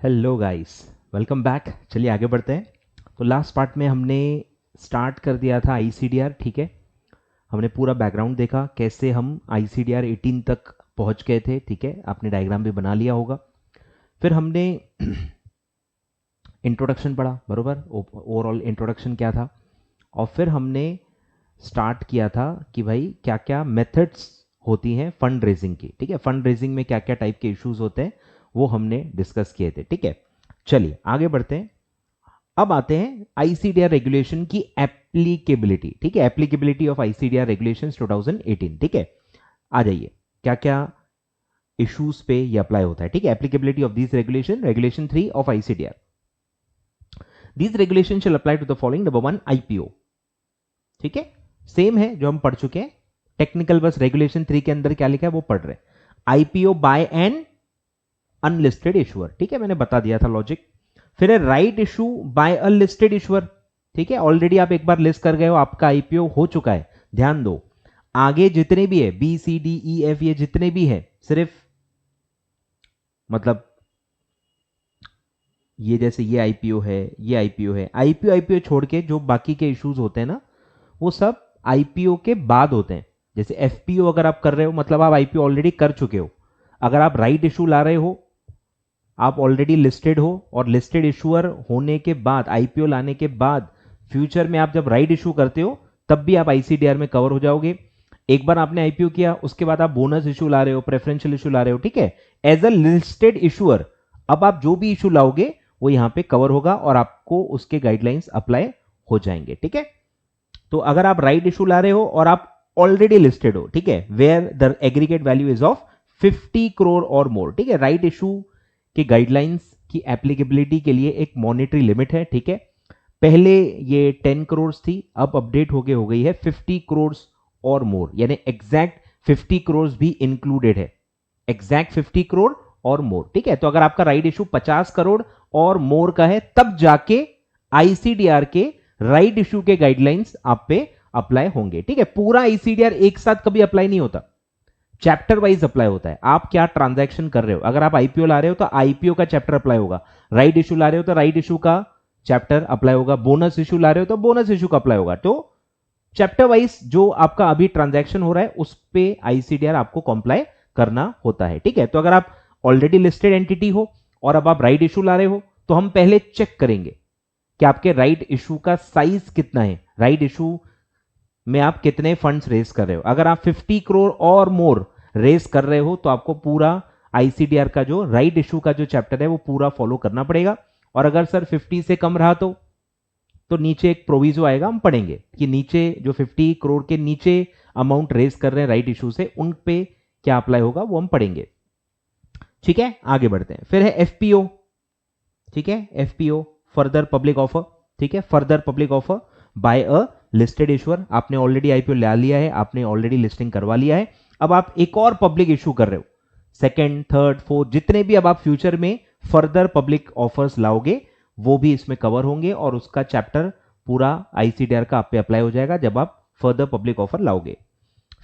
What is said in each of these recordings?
Hello guys, welcome back. चलिए आगे बढ़ते हैं। तो लास्ट पार्ट में हमने स्टार्ट कर दिया था आईसीडीआर, ठीक है। हमने पूरा बैकग्राउंड देखा, कैसे हम आईसीडीआर 18 तक पहुंच गए थे, ठीक है। आपने डायग्राम भी बना लिया होगा। फिर हमने इंट्रोडक्शन पढ़ा, बरोबर। ओवरऑल इंट्रोडक्शन क्या था, और फिर हमने स्टार्ट किया था कि भाई क्या क्या मेथड्स होती हैं फंड रेजिंग की, ठीक है। फंड रेजिंग में क्या क्या टाइप के इश्यूज होते हैं वो हमने डिस्कस किए थे, ठीक है। चलिए आगे बढ़ते हैं। अब आते हैं आईसीडीआर रेगुलेशन की एप्लीकेबिलिटी, ठीक है। एप्लीकेबिलिटी ऑफ आईसीडीआर रेगुलेशंस 2018, ठीक है। आ जाइए, क्या क्या इश्यूज पे ये अप्लाई होता है, ठीक है। Applicability of this regulation, regulation 3 of ICDR. This regulation shall apply to the following. Number 1, IPO, ठीक है। सेम है जो हम पढ़ चुके हैं। टेक्निकल बस रेगुलेशन 3 के अंदर क्या लिखा है वो पढ़ रहे हैं। IPO by an unlisted issuer, ठीक है, मैंने बता दिया था लॉजिक। फिर है right issue by a listed issuer, ठीक है। ऑलरेडी आप एक बार लिस्ट कर गए हो, आपका आईपीओ हो चुका है। ध्यान दो, आगे जितने भी है B C D E F, ये जितने भी है, सिर्फ मतलब ये जैसे ये आईपीओ है, ये आईपीओ है, आईपीओ छोड़ के जो बाकी के इश्यूज होते हैं ना, वो सब आईपीओ के बाद होते हैं। जैसे एफपीओ अगर आप कर रहे हो, मतलब आप आईपीओ ऑलरेडी कर चुके हो। अगर आप राइट इशू ला रहे हो, आप ऑलरेडी लिस्टेड हो, और लिस्टेड इशूअर होने के बाद, आईपीओ लाने के बाद फ्यूचर में आप जब राइट इशू करते हो तब भी आप आईसीडीआर में कवर हो जाओगे। एक बार आपने आईपीओ किया, उसके बाद आप बोनस इशू ला रहे हो, प्रेफरेंशियल इशू ला रहे हो, ठीक है। एज अ लिस्टेड इशूअर अब आप जो भी इशू लाओगे वो यहां पे कवर होगा और आपको उसके गाइडलाइंस अप्लाई हो जाएंगे, ठीक है। तो अगर आप राइट इशू ला रहे हो और आप ऑलरेडी लिस्टेड हो, ठीक है, where the aggregate value is of 50 crore और मोर, ठीक है। राइट इशू की गाइडलाइंस की एप्लीकेबिलिटी के लिए एक मॉनेटरी लिमिट है, ठीक है। पहले ये 10 करोड़ थी, अब अपडेट हो गई है 50 करोड़ और मोर, यानी एग्जैक्ट 50 करोड़ भी इंक्लूडेड है, एग्जैक्ट 50 करोड़ और मोर, ठीक है। तो अगर आपका राइट इशू 50 करोड़ और मोर का है, तब जाके आईसीडीआर के राइट इशू के गाइडलाइंस आप पे अप्लाई होंगे, ठीक है। पूरा आईसीडीआर एक साथ कभी अप्लाई नहीं होता, चैप्टर वाइज अप्लाई होता है। आप क्या ट्रांजैक्शन कर रहे हो, अगर आप आईपीओ ला रहे हो तो आईपीओ का चैप्टर अप्लाई होगा, राइट इशू ला रहे हो तो राइट इशू का चैप्टर अप्लाई होगा, बोनस इशू ला रहे हो तो बोनस इशू का अप्लाई होगा। तो चैप्टर वाइज जो आपका अभी ट्रांजैक्शन हो रहा है उस पे आईसीडीआर आपको कंप्लाई करना होता है, ठीक है। तो अगर आप ऑलरेडी लिस्टेड एंटिटी हो और अब आप राइट इशू ला रहे हो, तो हम पहले चेक करेंगे कि आपके राइट इशू का साइज कितना है, राइट इशू में आप कितने फंड्स रेज कर रहे हो। अगर आप 50 करोड़ और मोर रेज कर रहे हो तो आपको पूरा आईसीडीआर का जो राइट इशू का जो चैप्टर है वो पूरा फॉलो करना पड़ेगा। और अगर सर 50 से कम रहा तो नीचे एक प्रोविजो आएगा, हम पढ़ेंगे कि नीचे जो 50 करोड़ के नीचे अमाउंट रेज कर रहे हैं राइट इशू से, उन पे क्या अप्लाई होगा वो हम पढ़ेंगे, ठीक है। आगे बढ़ते हैं। फिर है एफपीओ, ठीक है। एफपीओ फर्दर पब्लिक ऑफर, ठीक है, further public offer by a listed issuer. आपने ऑलरेडी आईपीओ ला लिया है, आपने ऑलरेडी लिस्टिंग करवा लिया है, अब आप एक और पब्लिक इशू कर रहे हो, सेकंड, थर्ड, फोर्थ, जितने भी अब आप फ्यूचर में फर्दर पब्लिक ऑफर्स लाओगे वो भी इसमें कवर होंगे और उसका चैप्टर पूरा आईसीडीआर का आप पे अप्लाई हो जाएगा जब आप फर्दर पब्लिक ऑफर लाओगे।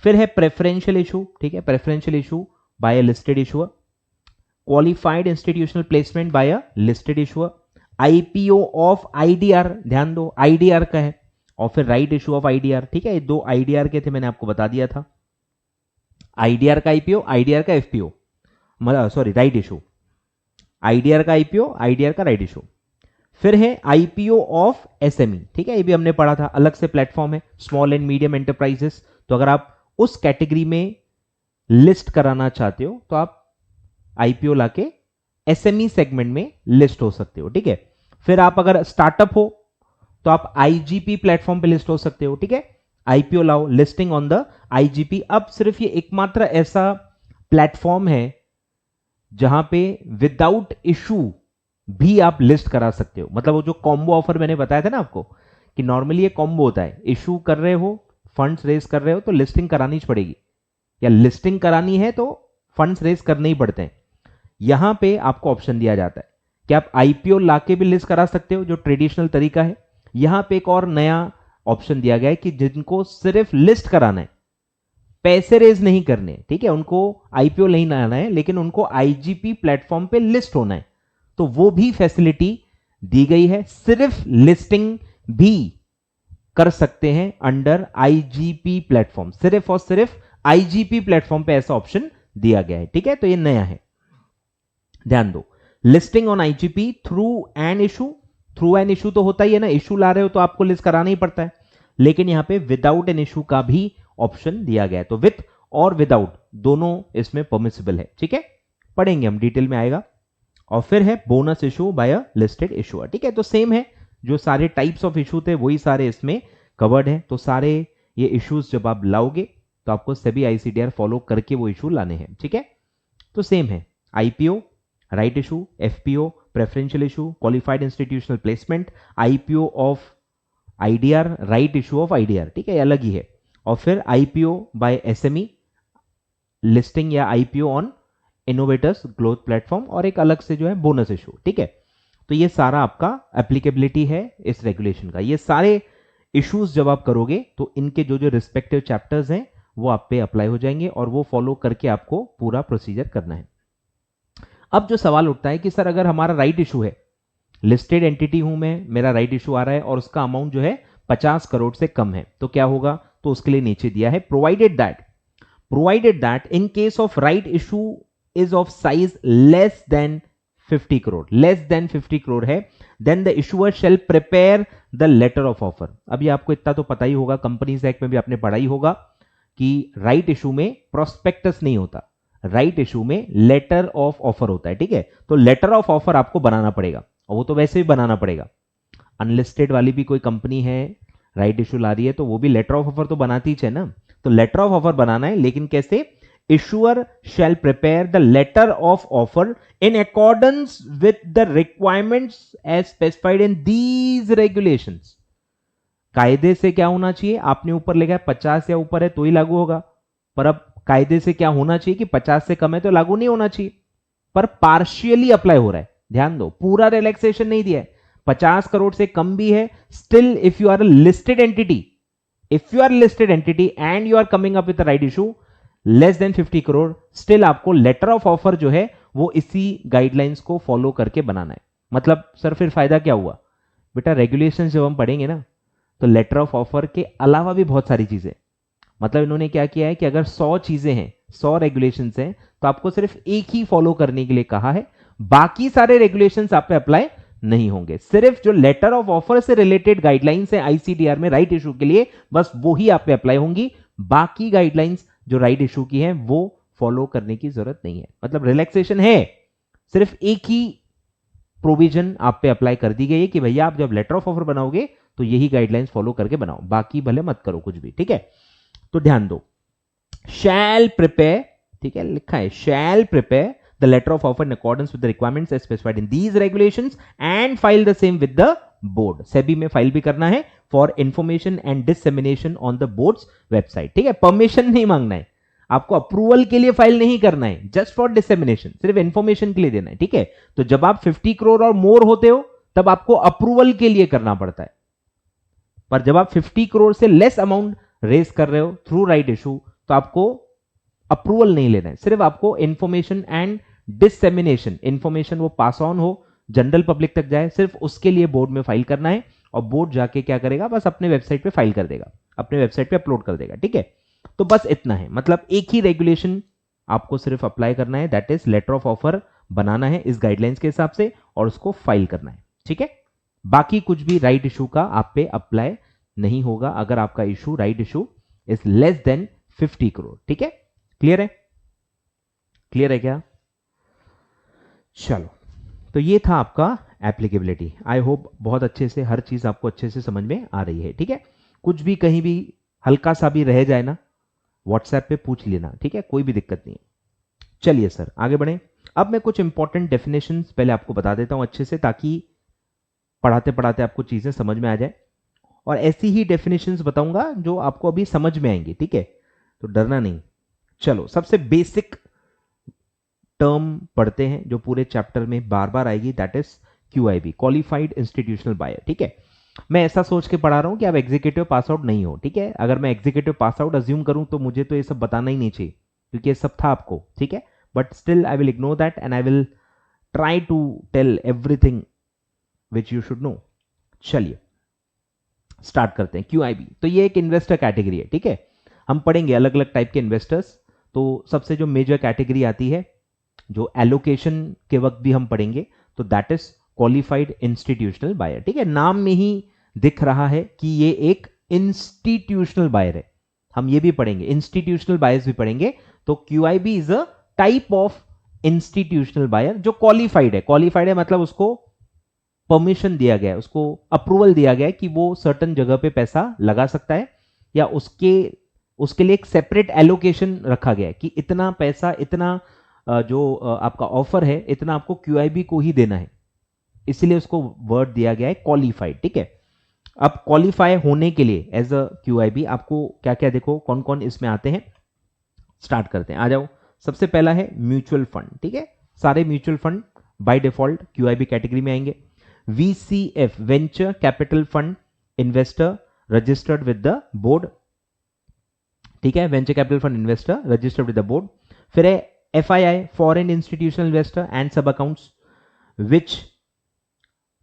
फिर है प्रेफरेंशियल इशू, ठीक है। Preferential issue by a listed issuer, qualified institutional placement by a listed issuer, IPO of IDR, ध्यान दो आईडीआर का है, और फिर राइट इशू ऑफ आईडीआर, ठीक है। ये दो आईडीआर के थे, मैंने आपको बता दिया था, आईडीआर का आईपीओ, आईडीआर का एफपीओ, मतलब सॉरी राइट इशू, आईडीआर का आईपीओ, आईडीआर का राइट इशू। फिर है आईपीओ ऑफ एसएमई, ठीक है, ये भी हमने पढ़ा था, अलग से प्लेटफॉर्म है, स्मॉल एंड मीडियम एंटरप्राइजेस। तो अगर आप उस कैटेगरी में लिस्ट कराना चाहते हो तो आप आईपीओ लाके एसएमई सेगमेंट में लिस्ट हो सकते हो, ठीक है। फिर आप अगर स्टार्टअप हो तो आप आईजीपी प्लेटफॉर्म पे लिस्ट हो सकते हो, ठीक है। आईपीओ लाओ, लिस्टिंग ऑन द आईजीपी। अब सिर्फ ये एकमात्र ऐसा प्लेटफॉर्म है जहां पे विदाउट इशू भी आप लिस्ट करा सकते हो। मतलब वो जो कॉम्बो ऑफर मैंने बताया था ना आपको, कि नॉर्मली ये कॉम्बो होता है, इशू कर रहे हो, फंड्स रेज कर रहे हो तो लिस्टिंग करानी पड़ेगी, या लिस्टिंग करानी है तो फंड्स रेज करने ही पड़ते हैं। यहां पे आपको ऑप्शन दिया जाता है कि आप आईपीओ लाके भी लिस्ट करा सकते हो, जो ट्रेडिशनल तरीका है। यहां पे एक और नया ऑप्शन दिया गया है कि जिनको सिर्फ लिस्ट कराना है, पैसे रेज नहीं करने, ठीक है, उनको आईपीओ नहीं लाना है, लेकिन उनको आईजीपी प्लेटफॉर्म पे लिस्ट होना है, तो वो भी फैसिलिटी दी गई है। सिर्फ लिस्टिंग भी कर सकते हैं अंडर आईजीपी प्लेटफॉर्म, सिर्फ और सिर्फ आईजीपी प्लेटफॉर्म पे ऐसा ऑप्शन दिया गया है। ठीक है, तो ये नया है, ध्यान दो। Listing on IGP through an issue तो होता ही है ना, इशू ला रहे हो तो आपको लिस्ट कराना ही पड़ता है, लेकिन यहां पे विदाउट एन इशू का भी ऑप्शन दिया गया है। तो विथ और विदाउट दोनों इसमें परमिसिबल है। ठीक है, पढ़ेंगे हम, डिटेल में आएगा। और फिर है bonus issue by a listed issuer. ठीक है, तो सेम है, जो सारे टाइप्स ऑफ इशू थे वही सारे इसमें कवर्ड है। तो सारे ये इश्यूज जब आप लाओगे तो आपको सभी आईसीडीआर फॉलो करके वो इशू लाने हैं। ठीक है, तो सेम है, IPO, right issue, FPO, preferential issue, qualified institutional placement, IPO of IDR, right issue of IDR. ठीक है, अलग ही है। और फिर आईपीओ बाय एसएमई लिस्टिंग या IPO on innovators growth platform, और एक अलग से जो है बोनस इशू। ठीक है, तो ये सारा आपका एप्लीकेबिलिटी है इस रेगुलेशन का। ये सारे इश्यूज जब आप करोगे तो इनके जो जो रिस्पेक्टिव चैप्टर्स हैं वो आप पे अप्लाई हो जाएंगे, और वो फॉलो करके आपको पूरा प्रोसीजर करना है। अब जो सवाल उठता है कि सर अगर हमारा राइट इशू है, लिस्टेड एंटिटी हूं मैं, मेरा राइट इशू आ रहा है और उसका अमाउंट जो है 50 करोड़ से कम है, तो क्या होगा? तो उसके लिए नीचे दिया है, provided that in case of right issue is of size less than 50 crore, less than 50 crore है, then the issuer shall prepare the letter of offer. अभी आपको इतना तो पता ही होगा, कंपनीज एक्ट में भी आपने पढ़ा ही होगा कि राइट इशू में प्रोस्पेक्टस नहीं होता, राइट इशू में लेटर ऑफ ऑफर होता है। ठीक है, तो लेटर ऑफ ऑफर आपको बनाना पड़ेगा, और वो तो वैसे भी बनाना पड़ेगा। अनलिस्टेड वाली भी कोई कंपनी है, राइट इशू ला रही है, तो वो भी लेटर ऑफ ऑफर तो बनाती है ना। तो लेटर ऑफ ऑफर बनाना है, लेकिन कैसे? Issuer shall prepare the letter of offer in accordance with the requirements as specified in these regulations. कायदे से क्या होना चाहिए? आपने ऊपर लिखा है 50 या ऊपर है तो ही लागू होगा, पर अब कायदे से क्या होना चाहिए कि 50 से कम है तो लागू नहीं होना चाहिए, पर पार्शियली अप्लाई हो रहा है। ध्यान दो, पूरा रिलैक्सेशन नहीं दिया है। 50 करोड़ से कम भी है, still if you are a listed entity and you are coming up with the right issue less than 50 crore, still आपको लेटर ऑफ ऑफर जो है वो इसी गाइडलाइंस को फॉलो करके बनाना है। मतलब सर फिर फायदा क्या हुआ? बेटा रेगुलेशंस जब हम पढ़ेंगे ना, तो लेटर ऑफ ऑफर के अलावा भी बहुत सारी चीजें, मतलब इन्होंने क्या किया है कि अगर 100 चीजें हैं, 100 रेगुलेशंस हैं, तो आपको सिर्फ एक ही फॉलो करने के लिए कहा है, बाकी सारे रेगुलेशंस आप पे अप्लाई नहीं होंगे। सिर्फ जो लेटर ऑफ ऑफर से रिलेटेड गाइडलाइंस है आईसीडीआर में राइट इशू के लिए, बस वो ही आप पे अप्लाई होंगी। बाकी गाइडलाइंस जो राइट इशू की है वो फॉलो करने की जरूरत नहीं है। मतलब रिलैक्सेशन है, सिर्फ एक ही प्रोविजन आप पे अप्लाई कर दी गई है कि भैया आप जब लेटर ऑफ ऑफर बनाओगे तो यही गाइडलाइंस फॉलो करके बनाओ, बाकी भले मत करो कुछ भी। ठीक है, तो ध्यान दो, शैल प्रिपेयर, ठीक है लिखा है, shall prepare the letter of offer in accordance with the requirements as specified in these regulations and file the same with the board. SEBI में फाइल भी करना है for information and dissemination on the board's website. ठीक है, permission नहीं मांगना है आपको, अप्रूवल के लिए फाइल नहीं करना है, जस्ट फॉर डिससेमिनेशन, सिर्फ इंफॉर्मेशन के लिए देना है। ठीक है, तो जब आप 50 करोड़ और मोर होते हो तब आपको अप्रूवल के लिए करना पड़ता है, पर जब आप 50 करोड़ से लेस अमाउंट रेज कर रहे हो थ्रू राइट इशू तो आपको अप्रूवल नहीं लेना है, सिर्फ आपको इंफॉर्मेशन एंड डिससेमिनेशन, इंफॉर्मेशन वो पास ऑन हो, जनरल पब्लिक तक जाए, सिर्फ उसके लिए बोर्ड में फाइल करना है। और बोर्ड जाके क्या करेगा? बस अपने वेबसाइट पे फाइल कर देगा, अपने वेबसाइट पे अपलोड कर देगा। ठीक है, तो बस इतना है, मतलब एक ही रेगुलेशन आपको सिर्फ अप्लाई करना है, that is letter of offer बनाना है इस गाइडलाइंस के हिसाब से और उसको फाइल करना है। ठीक है, बाकी कुछ भी राइट इशू का आप पे अप्लाई नहीं होगा अगर आपका issue right issue is less than 50 crore. ठीक है, क्लियर है? क्लियर है क्या? चलो, तो ये था आपका एप्लीकेबिलिटी। आई होप बहुत अच्छे से हर चीज आपको अच्छे से समझ में आ रही है। ठीक है, कुछ भी कहीं भी हल्का सा भी रह जाए ना, व्हाट्सएप पे पूछ लेना। ठीक है, कोई भी दिक्कत नहीं है। चलिए सर आगे बढ़े। अब मैं कुछ इंपॉर्टेंट डेफिनेशंस पहले आपको बता देता हूं अच्छे से, ताकि पढ़ाते पढ़ाते आपको चीजें समझ में आ जाए, और ऐसी ही डेफिनेशंस बताऊंगा जो आपको अभी समझ में आएंगी। ठीक है, तो डरना नहीं। चलो, सबसे बेसिक टर्म पढ़ते हैं जो पूरे चैप्टर में बार बार आएगी, that is QIB, qualified institutional buyer. ठीक है, मैं ऐसा सोच के पढ़ा रहा हूं कि आप एग्जीक्यूटिव पास आउट नहीं हो। ठीक है, अगर मैं एग्जीक्यूटिव पास आउट अज्यूम करूं तो मुझे तो ये सब बताना ही नहीं चाहिए, क्योंकि ये सब था आपको। ठीक है, but still I will ignore that and I will try to tell everything which you should know. चलिए स्टार्ट करते हैं। QIB तो ये एक इन्वेस्टर कैटेगरी है, ठीक है। हम पढ़ेंगे अलग अलग टाइप के इन्वेस्टर्स। तो सबसे जो मेजर कैटेगरी आती है, जो एलोकेशन के वक्त भी हम पढ़ेंगे, तो that is qualified institutional buyer, ठीक है। नाम में ही दिख रहा है कि ये एक इंस्टीट्यूशनल बायर है। हम ये भी पढ़ेंगे, इंस्टीट्यूशनल बायर्स भी पढ़ेंगे। तो QIB is a type of institutional buyer जो क्वालिफाइड है। क्वालिफाइड है मतलब उसको परमिशन दिया गया है, उसको अप्रूवल दिया गया है कि वो सर्टन जगह पे पैसा लगा सकता है, या उसके लिए एक सेपरेट एलोकेशन रखा गया है कि इतना पैसा, इतना जो आपका ऑफर है, इतना आपको QIB को ही देना है। इसलिए उसको वर्ड दिया गया है क्वालिफाइड, ठीक है। अब क्वालिफाई होने के लिए एज अ QIB आपको क्या क्या, देखो कौन कौन इसमें आते हैं। स्टार्ट करते हैं, आ जाओ। सबसे पहला है म्यूचुअल फंड, ठीक है। सारे mutual fund by default QIB कैटेगरी में आएंगे। VCF venture capital fund investor registered with the board, ठीक है। Venture capital fund investor registered with the board. फिर है FII foreign institutional investor and sub accounts which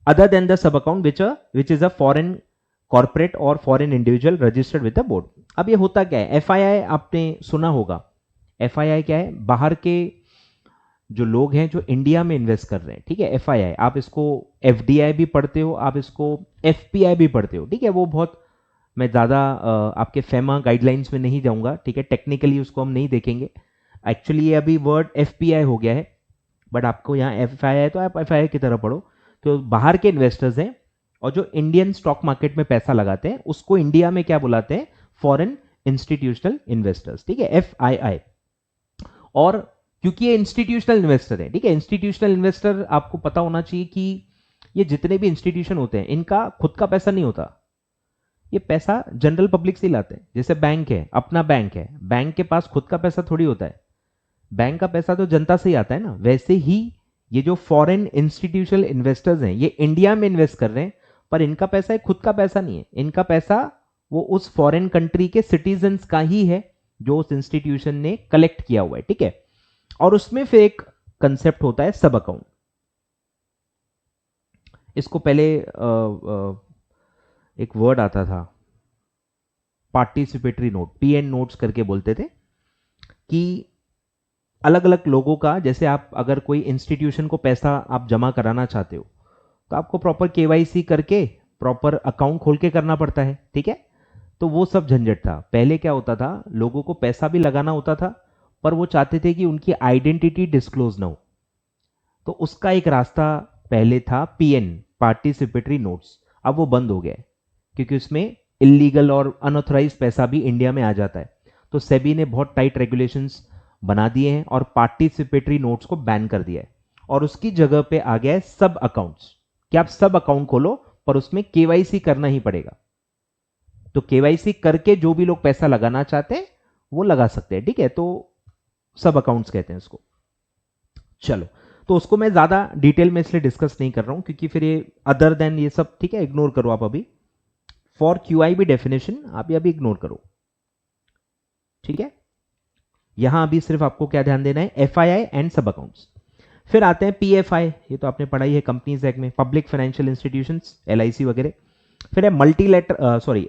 other than the sub account which is a foreign corporate or foreign individual registered with the board। अब ये होता क्या है, FII आपने सुना होगा। FII क्या है, बाहर के जो लोग हैं जो इंडिया में इन्वेस्ट कर रहे हैं, ठीक है। FII आप इसको FDI भी पढ़ते हो, आप इसको FPI भी पढ़ते हो, ठीक है। वो बहुत, मैं ज़्यादा आपके फेमा गाइडलाइंस में नहीं जाऊंगा, ठीक है। टेक्निकली उसको हम नहीं देखेंगे। एक्चुअली ये अभी वर्ड FPI हो गया है, बट आपको यहाँ FII है तो आप FII की तरह पढ़ो। तो बाहर के इन्वेस्टर्स हैं और जो इंडियन स्टॉक मार्केट में पैसा लगाते हैं, उसको इंडिया में क्या बुलाते हैं, फॉरेन इंस्टीट्यूशनल इन्वेस्टर्स, ठीक है, FII। और क्योंकि ये इंस्टीट्यूशनल इन्वेस्टर है, ठीक है। इंस्टीट्यूशनल इन्वेस्टर आपको पता होना चाहिए कि ये जितने भी इंस्टीट्यूशन होते हैं, इनका खुद का पैसा नहीं होता। ये पैसा जनरल पब्लिक से ही लाते हैं। जैसे बैंक है, अपना बैंक है, बैंक के पास खुद का पैसा थोड़ी होता है, बैंक का पैसा तो जनता से ही आता है ना। वैसे ही ये जो फॉरेन इंस्टीट्यूशनल इन्वेस्टर्स हैं, ये इंडिया में इन्वेस्ट कर रहे हैं, पर इनका पैसा खुद का पैसा नहीं है। इनका पैसा वो उस फॉरेन कंट्री के सिटीजन्स का ही है जो उस इंस्टीट्यूशन ने कलेक्ट किया हुआ है, ठीक है। और उसमें फिर एक कंसेप्ट होता है सब अकाउंट। इसको पहले एक वर्ड आता था, पार्टिसिपेटरी नोट, PN नोट्स करके बोलते थे, कि अलग अलग लोगों का, जैसे आप अगर कोई इंस्टीट्यूशन को पैसा आप जमा कराना चाहते हो, तो आपको प्रॉपर KYC करके प्रॉपर अकाउंट खोल के करना पड़ता है, ठीक है। तो वो सब झंझट था। पहले क्या होता था, लोगों को पैसा भी लगाना होता था, पर वो चाहते थे कि उनकी आइडेंटिटी डिस्क्लोज ना हो। तो उसका एक रास्ता पहले था PN, पार्टिसिपेटरी नोट्स। अब वो बंद हो गया है क्योंकि उसमें इलीगल और अनऑथराइज पैसा भी इंडिया में आ जाता है। तो सेबी ने बहुत टाइट रेगुलेशंस बना दिए हैं और पार्टिसिपेटरी नोट्स को बैन कर दिया है, और उसकी जगह पे आ गया है सब अकाउंट्स, कि आप सब अकाउंट खोलो, पर उसमें KYC करना ही पड़ेगा। तो KYC करके जो भी लोग पैसा लगाना चाहते हैं वो लगा सकते हैं, ठीक है। तो सब अकाउंट्स कहते हैं उसको। चलो, तो उसको मैं ज्यादा डिटेल में इसलिए डिस्कस नहीं कर रहा हूं क्योंकि फिर ये अदर देन ये सब, ठीक है, इग्नोर करो आप अभी। फॉर QIB डेफिनेशन आप ये अभी इग्नोर करो, ठीक है। यहां अभी सिर्फ आपको क्या ध्यान देना है, FII एंड सब अकाउंट्स। फिर आते हैं PFI, ये तो आपने पढ़ाई है कंपनीज एक्ट में, पब्लिक फाइनेंशियल इंस्टीट्यूशंस, LIC वगैरह। फिर है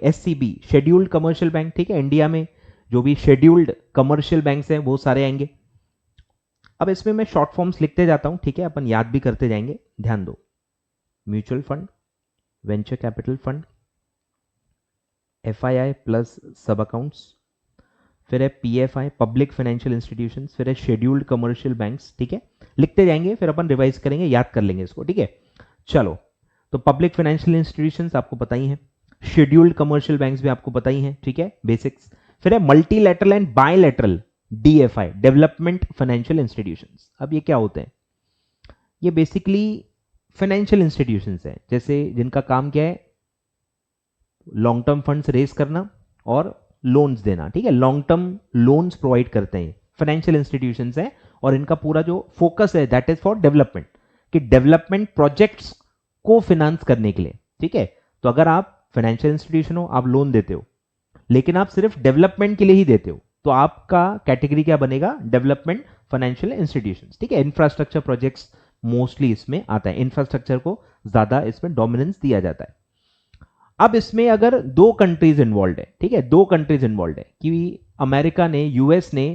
SCB, शेड्यूल्ड कमर्शियल बैंक, ठीक है। इंडिया में जो भी शेड्यूल्ड कमर्शियल बैंक हैं वो सारे आएंगे। अब इसमें मैं शॉर्ट फॉर्म्स लिखते जाता हूं, ठीक है, अपन याद भी करते जाएंगे, ध्यान दो। Mutual fund, venture capital fund, FII plus सब अकाउंट्स, फिर है PFI, पब्लिक फाइनेंशियल इंस्टीट्यूशंस, फिर है शेड्यूल्ड कमर्शियल बैंक्स, ठीक है। लिखते जाएंगे, फिर अपन रिवाइज करेंगे, याद कर लेंगे इसको, ठीक है। चलो, तो पब्लिक फाइनेंशियल इंस्टीट्यूशंस आपको पता ही है, शेड्यूल्ड कमर्शियल बैंक्स भी आपको पता ही है, ठीक है, बेसिक्स। फिर है multilateral and bilateral DFI, development financial institutions. अब ये क्या होते हैं, ये बेसिकली फाइनेंशियल इंस्टीट्यूशंस हैं, जैसे जिनका काम क्या है, लॉन्ग टर्म फंड्स रेज करना और लोन्स देना, ठीक है। लॉन्ग टर्म लोन्स प्रोवाइड करते हैं, फाइनेंशियल इंस्टीट्यूशंस हैं, और इनका पूरा जो फोकस है दैट इज फॉर डेवलपमेंट, कि डेवलपमेंट प्रोजेक्ट्स को फिनांस करने के लिए, ठीक है। तो अगर आप फाइनेंशियल इंस्टीट्यूशन हो, आप लोन देते हो, लेकिन आप सिर्फ डेवलपमेंट के लिए ही देते हो, तो आपका कैटेगरी क्या बनेगा, डेवलपमेंट फाइनेंशियल इंस्टीट्यूशंस, ठीक है। इंफ्रास्ट्रक्चर प्रोजेक्ट्स मोस्टली इसमें आता है, इंफ्रास्ट्रक्चर को ज्यादा इसमें डोमिनेंस दिया जाता है। अब इसमें अगर दो कंट्रीज इन्वॉल्व है, ठीक है, दो कंट्रीज इन्वॉल्व है कि अमेरिका ने, यूएस ने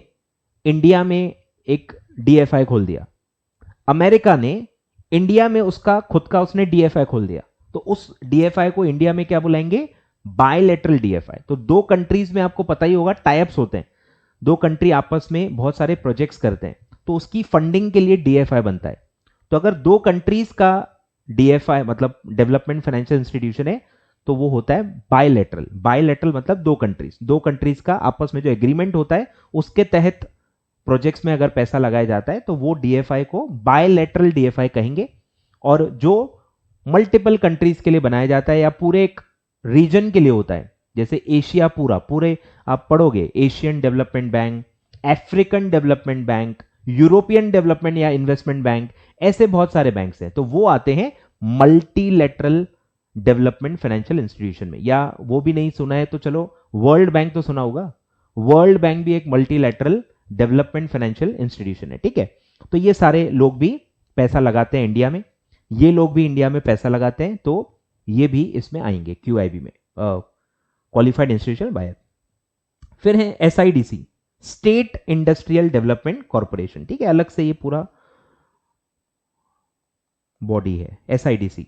इंडिया में एक डीएफआई खोल दिया, अमेरिका ने इंडिया में उसका खुद का उसने डीएफआई खोल दिया, तो उस डीएफआई को इंडिया में क्या बुलाएंगे, बायलैटरल डीएफआई। तो दो कंट्रीज में आपको पता ही होगा टाइप्स होते हैं, दो कंट्री आपस में बहुत सारे प्रोजेक्ट्स करते हैं, तो उसकी फंडिंग के लिए डीएफआई बनता है। तो अगर दो कंट्रीज का डीएफआई मतलब डेवलपमेंट फाइनेंशियल इंस्टीट्यूशन है, तो वो होता है बायलैटरल। बायलैटरल मतलब दो कंट्रीज का आपस में जो एग्रीमेंट होता है उसके तहत प्रोजेक्ट्स में अगर पैसा लगाया जाता है तो वो डीएफआई को बायलैटरल डीएफआई कहेंगे। और जो मल्टीपल कंट्रीज के लिए बनाया जाता है या पूरे एक रीजन के लिए होता है, जैसे एशिया पूरे आप पढ़ोगे, Asian development bank, African development bank, European development या इन्वेस्टमेंट बैंक, ऐसे बहुत सारे बैंक्स हैं, तो वो आते हैं मल्टीलैटरल डेवलपमेंट फाइनेंशियल इंस्टीट्यूशन में। या वो भी नहीं सुना है तो चलो वर्ल्ड बैंक तो सुना होगा, वर्ल्ड बैंक भी एक मल्टीलैटरल डेवलपमेंट फाइनेंशियल इंस्टीट्यूशन है, ठीक है। तो ये सारे लोग भी पैसा लगाते हैं इंडिया में, ये लोग भी इंडिया में पैसा लगाते हैं, तो ये भी इसमें आएंगे क्यूआईबी में, क्वालिफाइड इंस्टीट्यूशन बायर। फिर है SIDC, state industrial development corporation, ठीक है, अलग से ये पूरा बॉडी है एसआईडीसी।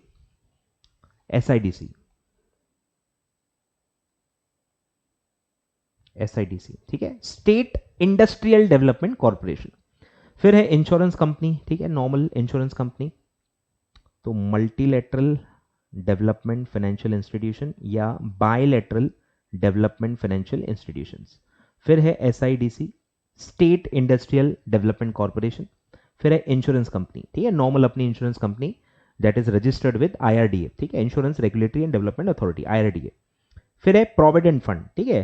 एसआईडीसी एसआईडीसी ठीक है, स्टेट इंडस्ट्रियल डेवलपमेंट कॉर्पोरेशन। फिर है इंश्योरेंस कंपनी, ठीक है, नॉर्मल इंश्योरेंस कंपनी, तो मल्टीलैटरल डेवलपमेंट फाइनेंशियल इंस्टीट्यूशन या बायलैटरल डेवलपमेंट फाइनेंशियल इंस्टीट्यूशंस। फिर है SIDC, state industrial development corporation. फिर है इंश्योरेंस कंपनी, ठीक है, नॉर्मल अपनी insurance company that is registered with IRDA, ठीक है, insurance regulatory and development authority, IRDA. फिर है प्रोविडेंट फंड, ठीक है,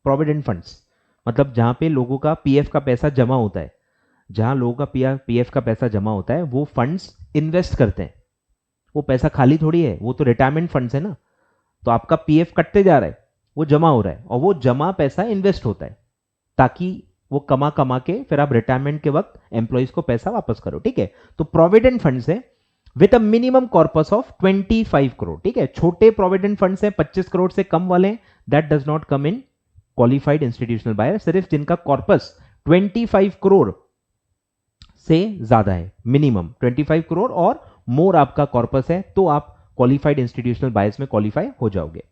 प्रोविडेंट फंड्स मतलब जहां पे लोगों का पीएफ का पैसा जमा होता है, जहां लोगों का पीएफ का पैसा जमा होता है वो फंड्स इन्वेस्ट करते हैं, वो पैसा खाली थोड़ी है, वो तो रिटायरमेंट फंड्स है ना, तो आपका पीएफ कटते जा रहा है, वो जमा हो रहा है, और वो जमा पैसा इन्वेस्ट होता है ताकि वो कमा कमा के फिर आप रिटायरमेंट के वक्त एम्प्लॉइज को पैसा वापस करो, ठीक है। तो प्रोविडेंट फंड्स है with a minimum corpus of 25 crore, ठीक है, छोटे प्रोविडेंट फंड्स है 25 करोड़ से कम वाले, that does not come in qualified institutional buyer. सिर्फ जिनका कॉर्पस 25 करोड़ से ज्यादा है, मिनिमम 25 करोड़ और मोर आपका कॉर्पस है, तो आप क्वालिफाइड इंस्टीट्यूशनल बायर्स में क्वालिफाई हो जाओगे।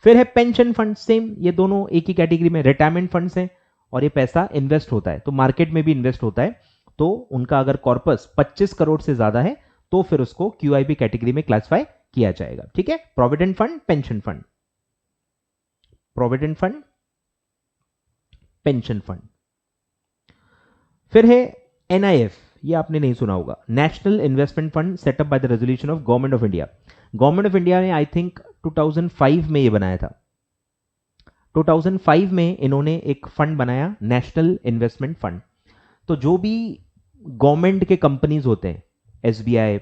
फिर है पेंशन फंड, सेम, ये दोनों एक ही कैटेगरी में, रिटायरमेंट फंड्स हैं और ये पैसा इन्वेस्ट होता है, तो मार्केट में भी इन्वेस्ट होता है, तो उनका अगर कॉर्पस 25 करोड़ से ज्यादा है तो फिर उसको क्यूआईबी कैटेगरी में क्लासिफाई किया जाएगा, ठीक है। Provident fund, pension fund, provident fund, pension fund. फिर है एनआईएफ, ये आपने नहीं सुना होगा, national investment fund set up by the resolution of government of India. Government of India ने आई थिंक 2005 में ये बनाया था, 2005 में इन्होंने एक फंड बनाया, नेशनल इन्वेस्टमेंट फंड। तो जो भी गवर्नमेंट के कंपनीज होते हैं, एसबीआई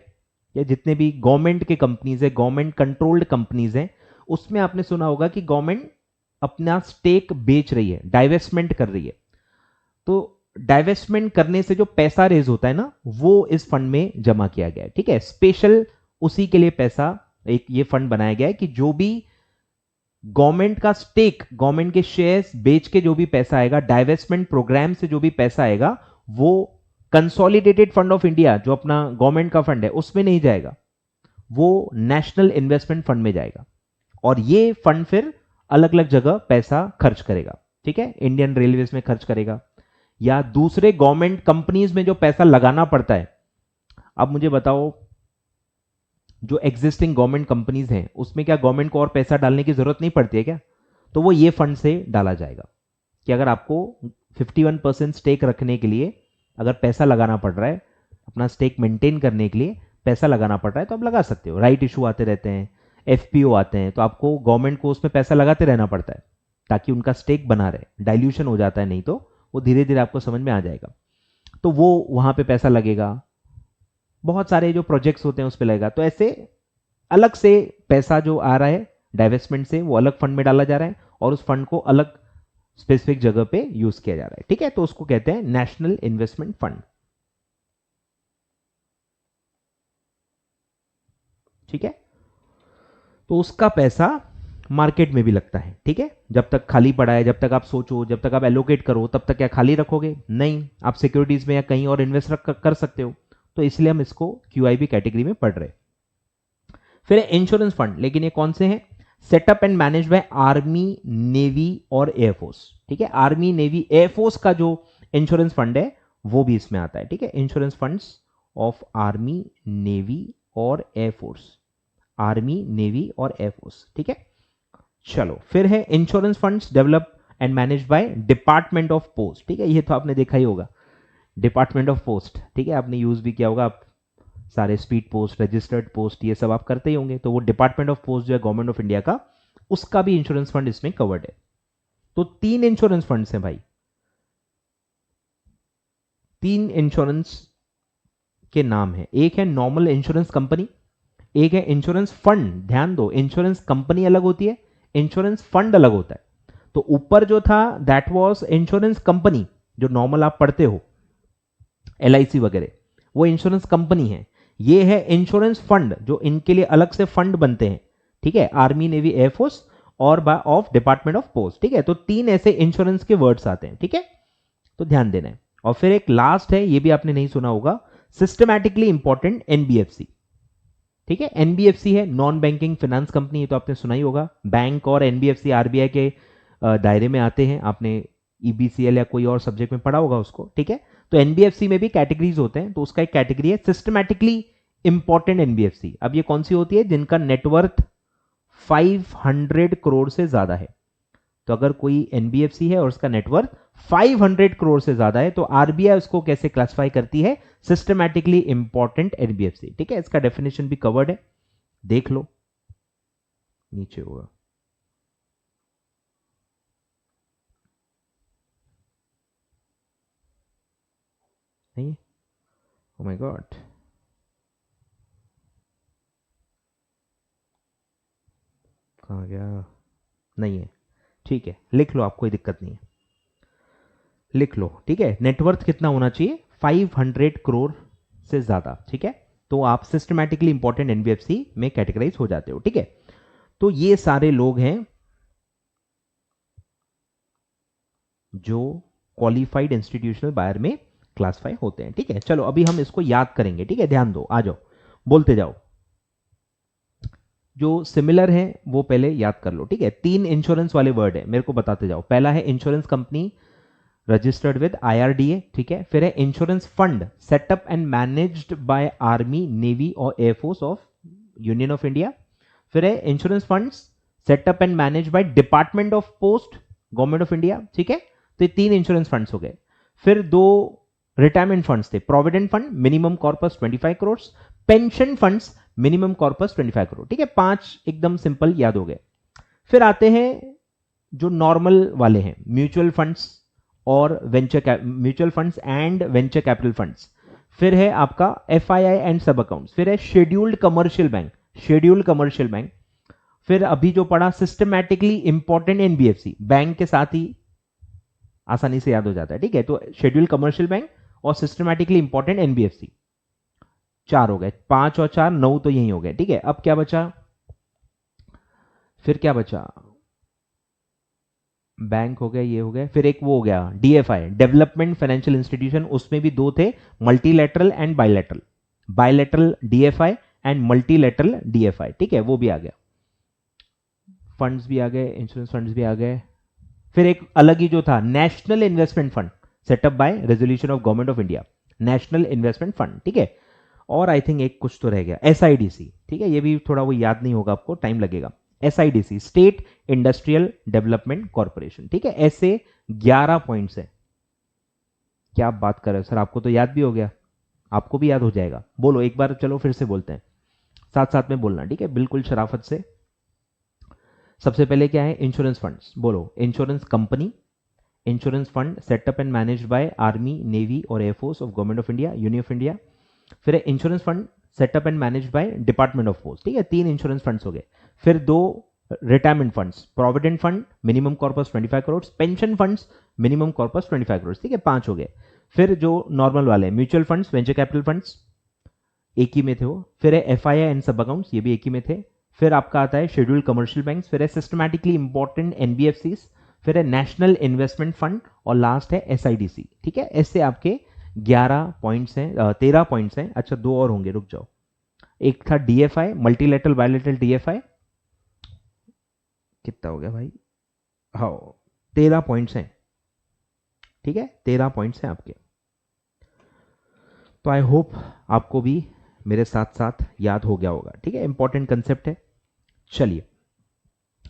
या जितने भी गवर्नमेंट के कंपनीज है, गवर्नमेंट कंट्रोल्ड कंपनीज हैं, उसमें आपने सुना होगा कि गवर्नमेंट अपना स्टेक बेच रही है, डाइवेस्टमेंट कर रही है, तो डाइवेस्टमेंट करने से जो पैसा रेज होता है ना, वो इस फंड में जमा किया गया है, ठीक है, स्पेशल उसी के लिए पैसा एक ये फंड बनाया गया है कि जो भी गवर्नमेंट का स्टेक, गवर्नमेंट के शेयर्स बेच के जो भी पैसा आएगा, डाइवेस्टमेंट प्रोग्राम से जो भी पैसा आएगा, वो कंसोलिडेटेड फंड ऑफ इंडिया जो अपना गवर्नमेंट का फंड है उसमें नहीं जाएगा, वो नेशनल इन्वेस्टमेंट फंड में जाएगा, और ये फंड फिर अलग अलग जगह पैसा खर्च करेगा, ठीक है, इंडियन रेलवेज में खर्च करेगा या दूसरे गवर्नमेंट कंपनीज में जो पैसा लगाना पड़ता है। अब मुझे बताओ, जो एग्जिस्टिंग गवर्नमेंट कंपनीज हैं उसमें क्या गवर्नमेंट को और पैसा डालने की जरूरत नहीं पड़ती है क्या, तो वो ये फंड से डाला जाएगा कि अगर आपको 51% स्टेक रखने के लिए अगर पैसा लगाना पड़ रहा है, अपना स्टेक मेंटेन करने के लिए पैसा लगाना पड़ रहा है, तो आप लगा सकते हो। राइट इशू आते रहते हैं, एफपीओ आते हैं, तो आपको गवर्नमेंट को उसमें पैसा लगाते रहना पड़ता है ताकि उनका स्टेक बना रहे, डाइल्यूशन हो जाता है नहीं तो वो धीरे धीरे आपको समझ में आ जाएगा, तो वो वहां पे पैसा लगेगा, बहुत सारे जो प्रोजेक्ट्स होते हैं उस पर लगेगा। तो ऐसे अलग से पैसा जो आ रहा है डाइवेस्टमेंट से वो अलग फंड में डाला जा रहा है और उस फंड को अलग स्पेसिफिक जगह पे यूज किया जा रहा है, ठीक है, तो उसको कहते हैं नेशनल इन्वेस्टमेंट फंड। ठीक है। तो उसका पैसा मार्केट में भी लगता है, ठीक है। जब तक खाली पड़ा है, जब तक आप सोचो, जब तक आप एलोकेट करो, तब तक क्या खाली रखोगे? नहीं, आप सिक्योरिटीज में या कहीं और इन्वेस्ट कर सकते हो। तो इसलिए हम इसको क्यूआईबी कैटेगरी में पढ़ रहे हैं। फिर इंश्योरेंस फंड, लेकिन ये कौन से हैं? Setup and manage bye army, navy और एयरफोर्स, ठीक है। आर्मी, नेवी, एयरफोर्स का जो इंश्योरेंस फंड है वो भी इसमें आता है, ठीक है। Insurance funds of army, navy और एयरफोर्स, आर्मी, नेवी और एयरफोर्स, ठीक है। चलो, फिर है insurance funds develop and manage by department of post, ठीक है। ये तो आपने देखा ही होगा, डिपार्टमेंट ऑफ पोस्ट, ठीक है। आपने यूज भी किया होगा, आप सारे स्पीड पोस्ट, रजिस्टर्ड पोस्ट, ये सब आप करते ही होंगे। तो वो डिपार्टमेंट ऑफ पोस्ट जो है गवर्नमेंट ऑफ इंडिया का, उसका भी इंश्योरेंस फंड इसमें कवर्ड है। तो 3 इंश्योरेंस फंड्स हैं भाई, 3 इंश्योरेंस के नाम है। एक है नॉर्मल इंश्योरेंस कंपनी, एक है इंश्योरेंस फंड। ध्यान दो, इंश्योरेंस कंपनी अलग होती है, इंश्योरेंस फंड अलग होता है। तो ऊपर जो था दैट वाज इंश्योरेंस कंपनी, जो नॉर्मल आप पढ़ते हो एलआईसी वगैरह, वो इंश्योरेंस कंपनी है। ये है इंश्योरेंस फंड, जो इनके लिए अलग से फंड बनते हैं, ठीक है। आर्मी, नेवी, एयरफोर्स और ऑफ डिपार्टमेंट ऑफ पोस्ट, ठीक है। तो 3 ऐसे इंश्योरेंस के वर्ड्स आते हैं, ठीक है। तो ध्यान देना है। और फिर एक लास्ट है, ये भी आपने नहीं सुना होगा, सिस्टमैटिकली इंपॉर्टेंट एनबीएफसी, ठीक है। एनबीएफसी है नॉन बैंकिंग फाइनेंस कंपनी, ये तो आपने सुना ही होगा। बैंक और एनबीएफसी आरबीआई के दायरे में आते हैं, आपने ईबीसीएल या कोई और सब्जेक्ट में पढ़ा होगा उसको, ठीक है। तो एनबीएफसी में भी कैटेगरीज होते हैं, तो उसका एक कैटेगरी है सिस्टमैटिकली इंपॉर्टेंट एनबीएफसी। अब ये कौन सी होती है? जिनका नेटवर्थ 500 करोड़ से ज्यादा है। तो अगर कोई एनबीएफसी है और उसका नेटवर्थ 500 करोड़ से ज्यादा है, तो आरबीआई उसको कैसे क्लासिफाई करती है? सिस्टमैटिकली इंपॉर्टेंट एनबीएफसी, ठीक है। इसका डेफिनेशन भी कवर्ड है, देख लो, नीचे होगा। नहीं, ओह माय गॉड, कहाँ गया? नहीं है, ठीक है, लिख लो, आप कोई दिक्कत नहीं है, लिख लो, ठीक है। नेटवर्थ कितना होना चाहिए? 500 करोड़ से ज्यादा, ठीक है। तो आप सिस्टमैटिकली इंपॉर्टेंट एनबीएफसी में कैटेगराइज हो जाते हो, ठीक है। तो ये सारे लोग हैं जो क्वालिफाइड इंस्टीट्यूशनल बायर में क्लासिफाई होते हैं, ठीक है। चलो अभी हम इसको याद करेंगे, ठीक है। ध्यान दो, आ जाओ, बोलते जाओ। जो सिमिलर है वो पहले याद कर लो, ठीक है। 3 इंश्योरेंस वाले वर्ड है, मेरे को बताते जाओ। पहला है insurance company registered with IRDA, ठीक है। फिर है insurance fund set up and managed by army, navy और air force of union of India. फिर है insurance funds set up and manage by department of post, government of India, ठीक है। तो ये 3 इंश्योरेंस फंड्स हो गए। फिर 2 रिटायरमेंट फंड्स थे, provident fund minimum corpus 25 crore, pension funds minimum corpus 25 crore, ठीक है। 5 एकदम सिंपल याद हो गए। फिर आते हैं जो नॉर्मल वाले हैं, म्यूचुअल फंड्स और mutual funds and venture capital funds. फिर है आपका एफआईआई एंड सब अकाउंट्स। फिर है scheduled commercial bank, scheduled commercial bank. फिर अभी जो पढ़ा सिस्टमैटिकली इंपॉर्टेंट एनबीएफसी, बैंक के साथ ही आसानी से याद हो जाता है, ठीक है। तो शेड्यूल्ड कमर्शियल बैंक और सिस्टमैटिकली इंपॉर्टेंट एनबीएफसी, 4 हो गए। 5 और 4 9 तो यही हो गए, ठीक है। अब क्या बचा? फिर क्या बचा? बैंक हो गया, ये हो गया। फिर एक वो हो गया डीएफआई, डेवलपमेंट फाइनेंशियल इंस्टीट्यूशन, उसमें भी 2 थे, multilateral and bilateral. Bilateral DFI and multilateral DFI, ठीक है, वो भी आ गया। फंड्स भी आ गए, इंश्योरेंस फंड्स भी आ गए। फिर एक अलग ही जो था national investment fund set up by resolution of government of India, national investment fund, ठीक है। और आई थिंक एक कुछ तो रह गया, एसआईडीसी, ठीक है। ये भी थोड़ा वो याद नहीं होगा आपको, टाइम लगेगा। एसआईडीसी, स्टेट इंडस्ट्रियल डेवलपमेंट कॉर्पोरेशन, ठीक है। ऐसे 11 पॉइंट्स है। क्या आप बात कर रहे हो सर, आपको तो याद भी हो गया? आपको भी याद हो जाएगा, बोलो एक बार, चलो फिर से बोलते हैं, साथ साथ में बोलना, ठीक है, बिल्कुल शराफत से। सबसे पहले क्या है? इंश्योरेंस फंड्स, बोलो। Insurance company, insurance fund set up and managed by army, navy और air force of government of India, union of India. फिर है insurance fund set up and managed by department of post, ठीक है। 3 इंश्योरेंस फंड्स हो गए। फिर 2 retirement funds, provident fund minimum corpus 25 crore, pension funds minimum corpus 25 crore, ठीक है, 5 हो गए। फिर जो नॉर्मल वाले mutual funds, venture capital funds, एक ही में थे वो। फिर है FII एंड सब अकाउंट्स, ये भी एक ही में थे। फिर आपका आता है शेड्यूल्ड कमर्शियल बैंक्स, फिर है सिस्टमैटिकली इंपॉर्टेंट NBFCs, फिर है नेशनल इन्वेस्टमेंट फंड, और लास्ट है SIDC। ठीक है, ऐसे आपके 11 पॉइंट्स हैं, 13 पॉइंट्स हैं। अच्छा, दो और होंगे, रुक जाओ। एक था DFI, मल्टीलेटरल बायलेटरल DFI, कितना हो गया भाई, हाँ 13 पॉइंट्स हैं। ठीक है, 13 पॉइंट्स हैं आपके। तो आई होप आपको भी मेरे साथ साथ याद हो गया होगा। ठीक है, इंपॉर्टेंट कंसेप्ट है। चलिए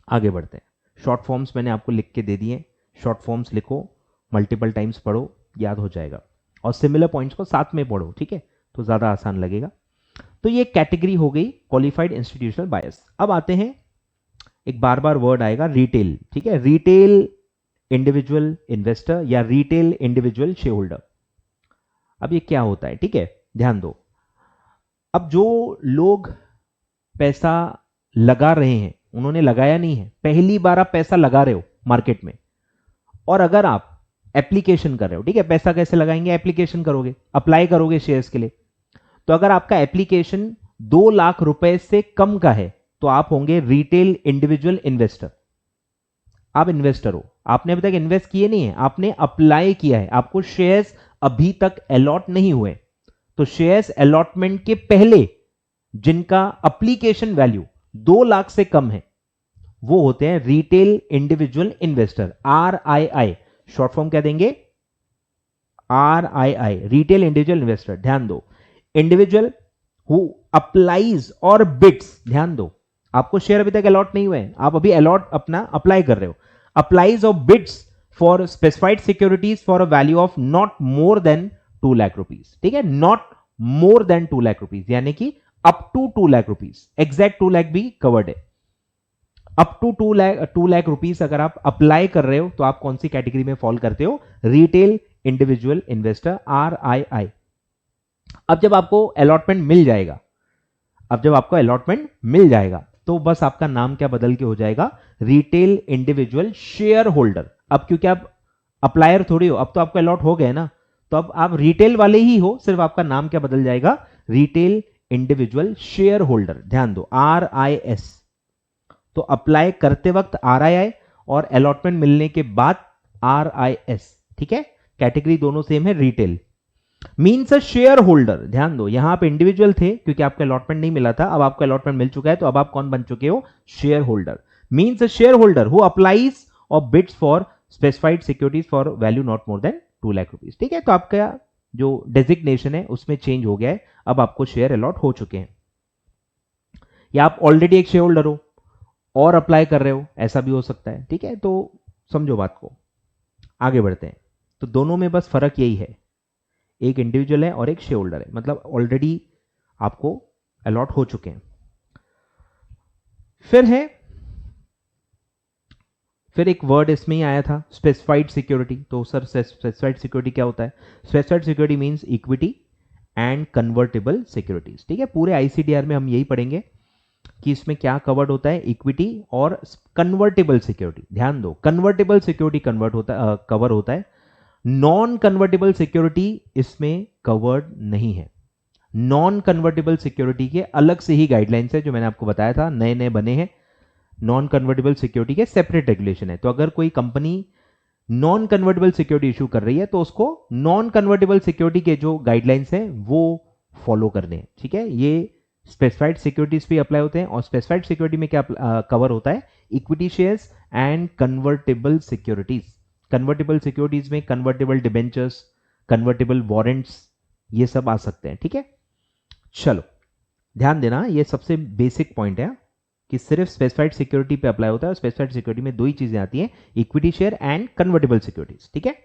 आगे बढ़ते हैं। शॉर्ट फॉर्म्स मैंने आपको लिख के दे दिए, शॉर्ट फॉर्म्स लिखो, मल्टीपल टाइम्स पढ़ो, याद हो जाएगा। और सिमिलर पॉइंट्स को साथ में पढ़ो, ठीक है, तो ज़्यादा आसान लगेगा। तो ये कैटेगरी हो गई क्वालिफाइड इंस्टीट्यूशनल बायर्स। अब आते हैं, एक बार बार वर्ड आएगा, रिटेल। ठीक है, रिटेल इंडिविजुअल इन्वेस्टर या रिटेल इंडिविजुअल शेयर होल्डर। अब ये क्या होता है, ठीक है, ध्यान दो। अब जो लोग पैसा लगा रहे हैं, उन्होंने लगाया नहीं है, पहली बार आप पैसा लगा रहे हो मार्केट में, और अगर आप एप्लीकेशन कर रहे हो, ठीक है, पैसा कैसे लगाएंगे, एप्लीकेशन करोगे, अप्लाई करोगे शेयर्स के लिए। तो अगर आपका एप्लीकेशन 2 लाख रुपए से कम का है तो आप होंगे रिटेल इंडिविजुअल इन्वेस्टर। आप इन्वेस्टर हो, आपने अभी तक इन्वेस्ट किए नहीं है, आपने अप्लाई किया है, आपको शेयर्स अभी तक अलॉट नहीं हुए। तो शेयर्स अलॉटमेंट के पहले जिनका एप्लीकेशन वैल्यू 2 लाख से कम है वो होते हैं retail individual investor, RII। Short form क्या देंगे, RII, रिटेल इंडिविजुअल इन्वेस्टर। ध्यान दो, इंडिविजुअल हु अप्लाइज और बिड्स, ध्यान दो, आपको शेयर अभी तक अलॉट नहीं हुए हैं, आप अभी अलॉट अपना अप्लाई कर रहे हो, अप्लाइज और bids for specified securities for a value of not more than 2 lakh rupees. ठीक है, not more than 2 lakh rupees, यानी कि up to 2 lakh rupees, exact 2 lakh भी कवर्ड है। अप टू 2 लाख रुपीज अगर आप अप्लाई कर रहे हो तो आप कौन सी कैटेगरी में फॉल करते हो, रिटेल इंडिविजुअल इन्वेस्टर, RII। अब जब आपको अलॉटमेंट मिल जाएगा, अब जब आपको अलॉटमेंट मिल जाएगा तो बस आपका नाम क्या बदल के हो जाएगा, रिटेल इंडिविजुअल शेयर होल्डर। अब क्योंकि आप अप्लायर थोड़ी हो, अब तो आपको अलॉट हो गए ना, तो अब आप रिटेल वाले ही हो, सिर्फ आपका नाम क्या बदल जाएगा, रिटेल इंडिविजुअल शेयर होल्डर। ध्यान दो, RIS। तो अप्लाई करते वक्त RII और अलॉटमेंट मिलने के बाद RIS। ठीक है, कैटेगरी दोनों सेम है, retail means a share holder. ध्यान दो, यहां आप इंडिविजुअल थे क्योंकि आपको अलॉटमेंट नहीं मिला था, अब आपको अलॉटमेंट मिल चुका है, तो अब आप कौन बन चुके हो, share holder. Means a share holder who applies और bids for specified securities for value not more than 2 lakh rupees. ठीक है, तो आपका जो डेजिग्नेशन है उसमें चेंज हो गया है, अब आपको शेयर अलॉट हो चुके हैं। या आप ऑलरेडी एक शेयर होल्डर हो और अप्लाई कर रहे हो, ऐसा भी हो सकता है। ठीक है, तो समझो बात को, आगे बढ़ते हैं। तो दोनों में बस फर्क यही है, एक इंडिविजुअल है और एक शेयर होल्डर है, मतलब ऑलरेडी आपको अलॉट हो चुके हैं। फिर एक वर्ड इसमें ही आया था, स्पेसिफाइड सिक्योरिटी। तो सर स्पेसिफाइड सिक्योरिटी क्या होता है, specified security means equity and convertible securities. ठीक है, पूरे ICDR में हम यही पढ़ेंगे कि इसमें क्या कवर्ड होता है, इक्विटी और कन्वर्टेबल सिक्योरिटी। ध्यान दो, कन्वर्टेबल सिक्योरिटी कवर होता है, नॉन कन्वर्टेबल सिक्योरिटी इसमें कवर्ड नहीं है। नॉन कन्वर्टेबल सिक्योरिटी के अलग से ही गाइडलाइंस है, जो मैंने आपको बताया था, नए नए बने हैं। नॉन कन्वर्टेबल सिक्योरिटी के सेपरेट रेगुलेशन है, तो अगर कोई company non convertible security issue कर रही है तो उसको नॉन कन्वर्टेबल सिक्योरिटी के जो गाइडलाइंस हैं वो फॉलो करने हैं। ठीक है, ये स्पेसिफाइड सिक्योरिटीज पे अप्लाई होते हैं, और स्पेसिफाइड सिक्योरिटी में क्या कवर होता है, equity shares and convertible securities. Convertible securities में कन्वर्टेबल डिबेंचर्स, कन्वर्टेबल वारंट्स, ये सब आ सकते हैं। ठीक है, चलो ध्यान देना, ये सबसे बेसिक पॉइंट है कि सिर्फ स्पेसिफाइड सिक्योरिटी पे अप्लाई होता है। स्पेसिफाइड सिक्योरिटी में दो ही चीजें आती हैं, equity share and convertible securities. ठीक है,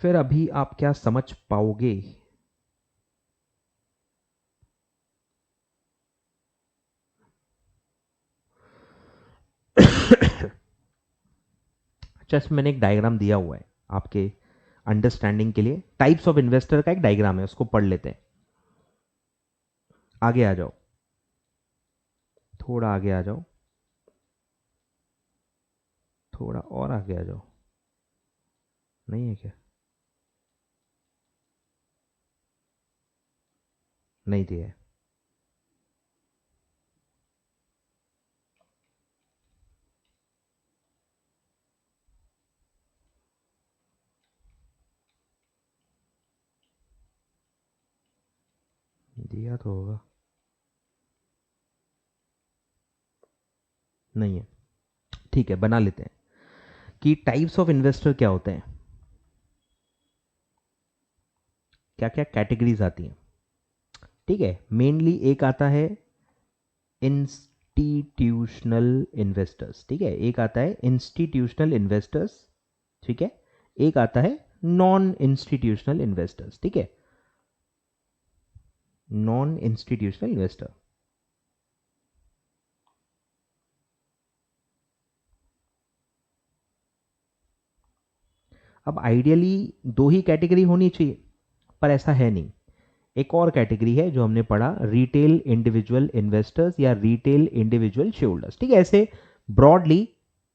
फिर अभी आप क्या समझ पाओगे, जस्ट मैंने एक डायग्राम दिया हुआ है आपके अंडरस्टैंडिंग के लिए, टाइप्स ऑफ इन्वेस्टर का एक डायग्राम है, उसको पढ़ लेते हैं। आगे आ जाओ, थोड़ा आगे आ जाओ, थोड़ा और आगे आ जाओ, नहीं है क्या, नहीं दिया है। दिया तो होगा, नहीं है। ठीक है, बना लेते हैं कि टाइप्स ऑफ इन्वेस्टर क्या होते हैं, क्या क्या कैटेगरीज आती हैं। ठीक है, मेनली एक आता है इंस्टीट्यूशनल इन्वेस्टर्स। ठीक है, एक आता है इंस्टीट्यूशनल इन्वेस्टर्स। ठीक है, एक आता है नॉन इंस्टीट्यूशनल इन्वेस्टर्स। ठीक है, नॉन इंस्टीट्यूशनल इन्वेस्टर। अब आइडियली दो ही कैटेगरी होनी चाहिए, पर ऐसा है नहीं। एक और कैटेगरी है जो हमने पढ़ा, रिटेल इंडिविजुअल इन्वेस्टर्स या रिटेल इंडिविजुअल शेयर होल्डर्स। ठीक है, ऐसे ब्रॉडली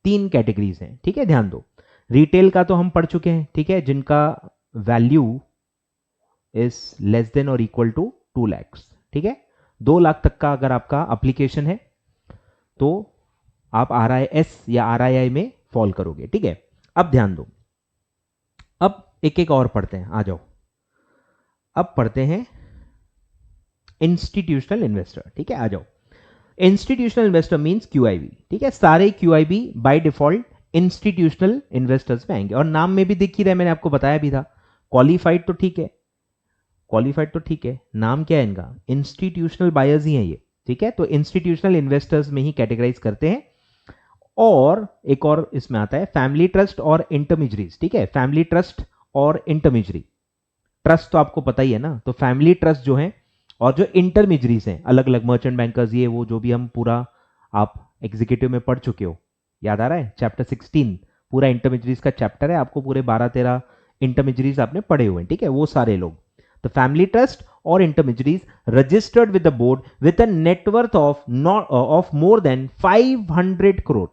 तीन कैटेगरीज हैं। ठीक है, ध्यान दो। रिटेल का तो हम पढ़ चुके हैं, ठीक है, जिनका वैल्यू इज लेस देन और इक्वल टू 2 lakhs। ठीक है, 2 लाख तक का अगर आपका अप्लीकेशन है तो आप RIS या RII में फॉल करोगे। ठीक है, अब ध्यान दो, अब एक एक और पढ़ते हैं, आ जाओ। अब पढ़ते हैं इंस्टीट्यूशनल इन्वेस्टर। ठीक है, आ जाओ। Institutional investor means QIB। ठीक है, सारे QIB by default institutional investors में आएंगे, और नाम में भी दिख ही रहा है, मैंने आपको बताया भी था। क्वालिफाइड तो ठीक है, क्वालिफाइड तो ठीक है, नाम क्या है इनका, इंस्टीट्यूशनल बायर्स ही है ये। ठीक है, तो इंस्टीट्यूशनल इन्वेस्टर्स में ही कैटेगराइज करते हैं। और एक और इसमें आता है फैमिली ट्रस्ट और इंटरमिजरीज। ठीक है, फैमिली ट्रस्ट और इंटरमिजरी। ट्रस्ट तो आपको पता ही है ना, तो फैमिली ट्रस्ट जो है, और जो इंटरमिजरीज हैं अलग अलग मर्चेंट बैंकर्स, ये वो जो भी हम पूरा आप एग्जीक्यूटिव में पढ़ चुके हो, याद आ रहा है, चैप्टर 16 पूरा इंटरमिजरीज का चैप्टर है, आपको पूरे 12-13 इंटरमिजरीज आपने पढ़े हुए हैं। ठीक है, वो सारे लोग, तो फैमिली ट्रस्ट और इंटरमिजरीज registered with the board with a net worth of more than 500 crore.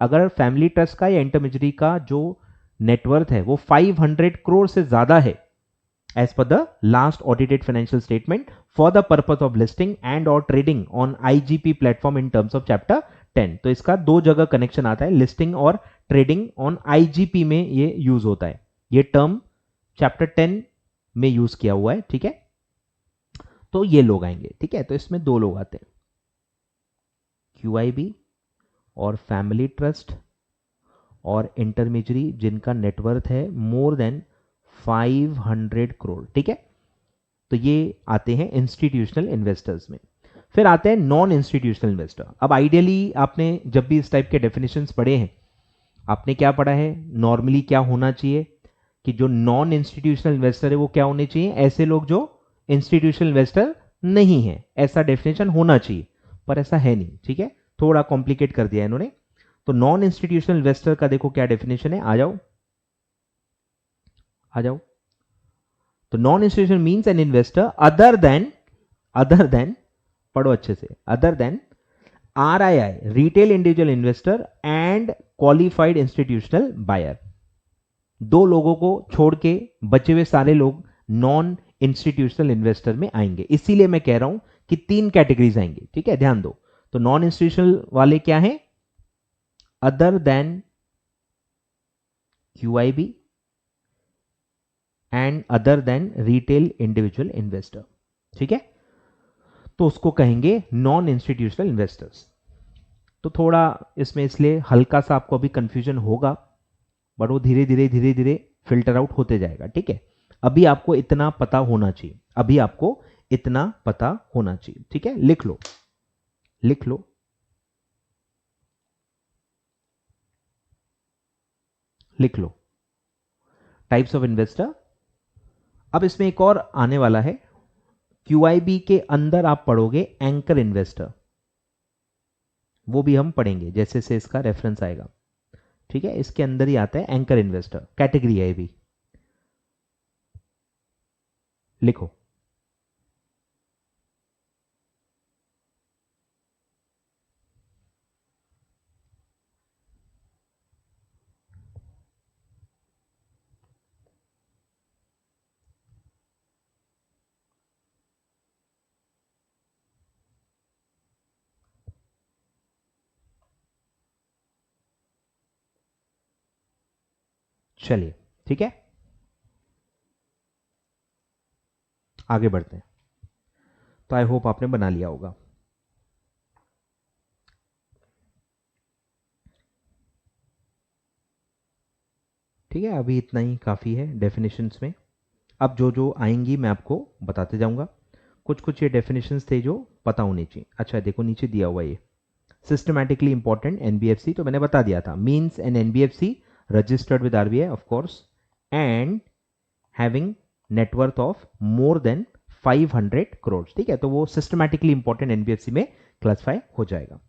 अगर फैमिली ट्रस्ट का या इंटरमिजरी का जो नेटवर्थ है वो 500 करोड़ से ज्यादा है, as per the last audited financial statement for the purpose of listing and or trading on IGP platform in terms of chapter 10। तो इसका दो जगह कनेक्शन आता है, लिस्टिंग और ट्रेडिंग ऑन IGP में ये यूज होता है, ये टर्म चैप्टर 10 में यूज किया हुआ है। ठीक है, तो ये लोग आएंगे। ठीक है, तो इसमें दो लोग आते हैं, QIB और फैमिली ट्रस्ट और इंटरमिजरी जिनका नेटवर्थ है मोर देन 500 करोड़। ठीक है, तो ये आते हैं इंस्टीट्यूशनल इन्वेस्टर्स में। फिर आते हैं नॉन इंस्टीट्यूशनल इन्वेस्टर। अब आइडियली आपने जब भी इस टाइप के डेफिनेशंस पढ़े हैं, आपने क्या पढ़ा है, नॉर्मली क्या होना चाहिए कि जो नॉन इंस्टीट्यूशनल इन्वेस्टर है वो क्या होने चाहिए, ऐसे लोग जो इंस्टीट्यूशनल इन्वेस्टर नहीं है, ऐसा डेफिनेशन होना चाहिए, पर ऐसा है नहीं। ठीक है, थोड़ा कॉम्प्लिकेट कर दिया इन्होंने। तो नॉन इंस्टीट्यूशनल इन्वेस्टर का देखो क्या डेफिनेशन है, आ जाओ आ जाओ। तो non institutional means an investor other than पढ़ो अच्छे से, other than RII retail individual investor and qualified institutional buyer. दो लोगों को छोड़ के बचे हुए सारे लोग नॉन इंस्टीट्यूशनल इन्वेस्टर में आएंगे, इसीलिए मैं कह रहा हूं कि तीन कैटेगरीज आएंगी। ठीक है, ध्यान दो। तो नॉन इंस्टीट्यूशनल वाले क्या है, other than QIB and other than retail individual investor. ठीक है, तो उसको कहेंगे नॉन इंस्टीट्यूशनल इन्वेस्टर्स। तो थोड़ा इसमें इसलिए हल्का सा आपको अभी कंफ्यूजन होगा, बट वो धीरे धीरे फिल्टर आउट होते जाएगा। ठीक है, अभी आपको इतना पता होना चाहिए, अभी आपको इतना पता होना चाहिए। ठीक है, लिख लो लिख लो, लिख लो टाइप्स ऑफ इन्वेस्टर। अब इसमें एक और आने वाला है, QIB के अंदर आप पढ़ोगे एंकर इन्वेस्टर, वो भी हम पढ़ेंगे जैसे से इसका रेफरेंस आएगा। ठीक है, इसके अंदर ही आता है एंकर इन्वेस्टर, कैटेगरी है ये भी, लिखो। चलिए ठीक है, आगे बढ़ते हैं। तो आई होप आपने बना लिया होगा। ठीक है, अभी इतना ही काफ़ी है डेफिनेशंस में। अब जो जो आएंगी मैं आपको बताते जाऊंगा। कुछ कुछ ये डेफिनेशंस थे जो पता होनी चाहिए। अच्छा देखो नीचे दिया हुआ ये सिस्टमैटिकली इंपॉर्टेंट एनबीएफसी, तो मैंने बता दिया था, means an NBFC registered with RBI of course and having net worth of more than 500 crore. ठीक है, तो वो सिस्टमैटिकली इंपॉर्टेंट एनबीएफसी में क्लासिफाई हो जाएगा।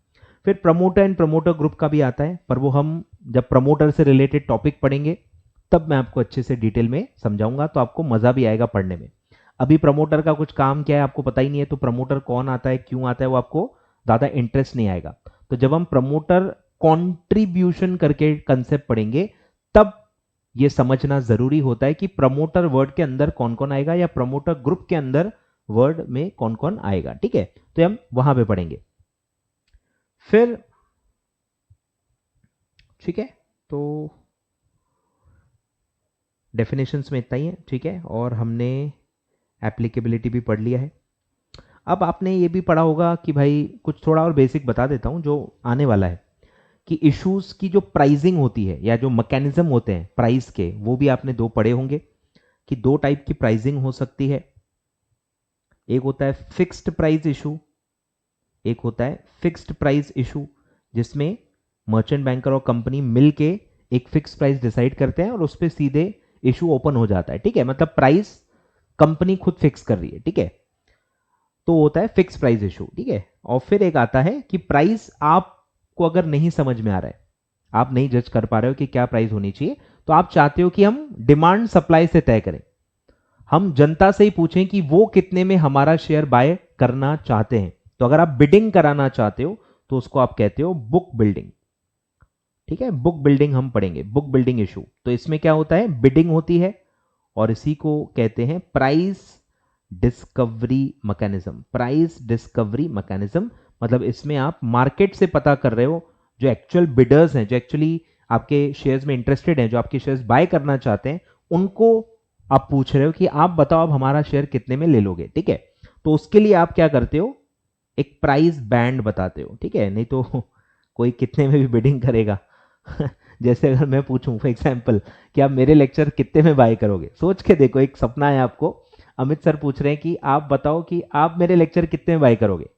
फिर प्रमोटर एंड प्रमोटर ग्रुप का भी आता है, पर वो हम जब प्रमोटर से रिलेटेड टॉपिक पढ़ेंगे तब मैं आपको अच्छे से डिटेल में समझाऊंगा, तो आपको मजा भी आएगा पढ़ने में। अभी प्रमोटर का कुछ काम क्या है आपको पता ही नहीं है, तो प्रमोटर कौन आता है, क्यों आता है, वो आपको ज्यादा इंटरेस्ट नहीं आएगा। तो जब हम प्रमोटर कॉन्ट्रीब्यूशन करके कंसेप्ट पढ़ेंगे तब ये समझना जरूरी होता है कि प्रमोटर वर्ड के अंदर कौन कौन आएगा या प्रमोटर ग्रुप के अंदर वर्ड में कौन कौन आएगा। ठीक है, तो हम वहां पे पढ़ेंगे। फिर ठीक है, तो डेफिनेशंस में इतना ही है। ठीक है, और हमने एप्लीकेबिलिटी भी पढ़ लिया है। अब आपने ये भी पढ़ा होगा कि भाई कुछ थोड़ा और बेसिक बता देता हूं जो आने वाला है, कि इश्यूज की जो प्राइसिंग होती है या जो मैकेनिज्म होते हैं प्राइस के, वो भी आपने दो पढ़े होंगे कि दो टाइप की प्राइसिंग हो सकती है। एक होता है फिक्स्ड प्राइस इशू, एक होता है फिक्स्ड प्राइस इशू, जिसमें मर्चेंट बैंकर और कंपनी मिलके एक फिक्स प्राइस डिसाइड करते हैं और उस पर सीधे इशू ओपन हो जाता है। ठीक है, मतलब प्राइस कंपनी खुद फिक्स कर रही है। ठीक है, तो होता है फिक्स प्राइस इशू। ठीक है, और फिर एक आता है कि प्राइस आपको अगर नहीं समझ में आ रहा है, आप नहीं जज कर पा रहे हो कि क्या प्राइस होनी चाहिए, तो आप चाहते हो कि हम डिमांड सप्लाई से तय करें, हम जनता से ही पूछें कि वो कितने में हमारा शेयर बाय करना चाहते हैं। तो अगर आप बिडिंग कराना चाहते हो तो उसको आप कहते हो बुक बिल्डिंग। ठीक है, बुक बिल्डिंग हम पढ़ेंगे, बुक बिल्डिंग इशू। तो इसमें क्या होता है, बिडिंग होती है और इसी को कहते हैं price discovery mechanism. Price discovery mechanism मतलब इसमें आप मार्केट से पता कर रहे हो, जो एक्चुअल बिडर्स हैं, जो एक्चुअली आपके शेयर्स में इंटरेस्टेड हैं, जो आपके शेयर्स बाय करना चाहते हैं, उनको आप पूछ रहे हो कि आप बताओ आप हमारा शेयर कितने में ले लोगे। ठीक है, तो उसके लिए आप क्या करते हो, एक प्राइस बैंड बताते हो। ठीक है, नहीं तो कोई कितने में भी बिडिंग करेगा। जैसे अगर मैं पूछूं फॉर एग्जांपल कि आप मेरे लेक्चर कितने में बाय करोगे, सोच के देखो, एक सपना है आपको, अमित सर पूछ रहे हैं कि आप बताओ कि आप मेरे लेक्चर कितने में बाय करोगे,